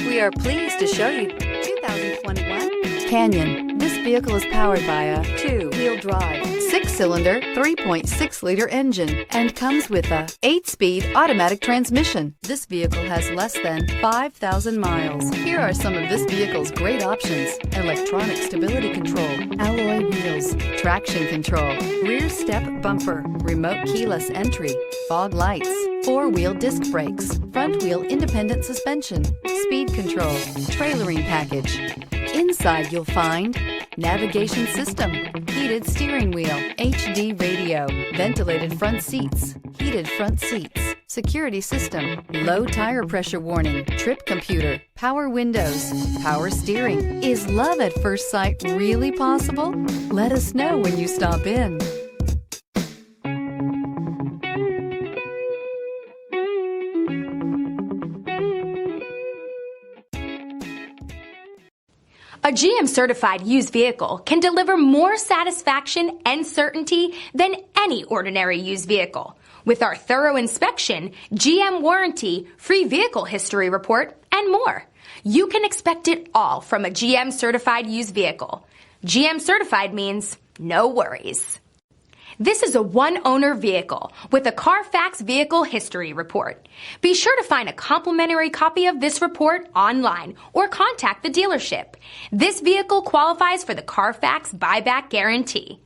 We are pleased to show you 2021 Canyon. This vehicle is powered by a 2-wheel drive, 6-cylinder, 3.6-liter engine and comes with a 8-speed automatic transmission. This vehicle has less than 5,000 miles. Here are some of this vehicle's great options: electronic stability control, alloy wheels, traction control, rear step bumper, remote keyless entry, fog lights, 4-wheel disc brakes, front-wheel independent suspension, speed control, trailering package. Inside you'll find navigation system, heated steering wheel, HD radio, ventilated front seats, heated front seats, security system, low tire pressure warning, trip computer, power windows, power steering. Is love at first sight really possible? Let us know when you stop in. A GM-certified used vehicle can deliver more satisfaction and certainty than any ordinary used vehicle. With our thorough inspection, GM warranty, free vehicle history report, and more. You can expect it all from a GM-certified used vehicle. GM-certified means no worries. This is a one-owner vehicle with a Carfax Vehicle History Report. Be sure to find a complimentary copy of this report online or contact the dealership. This vehicle qualifies for the Carfax Buyback Guarantee.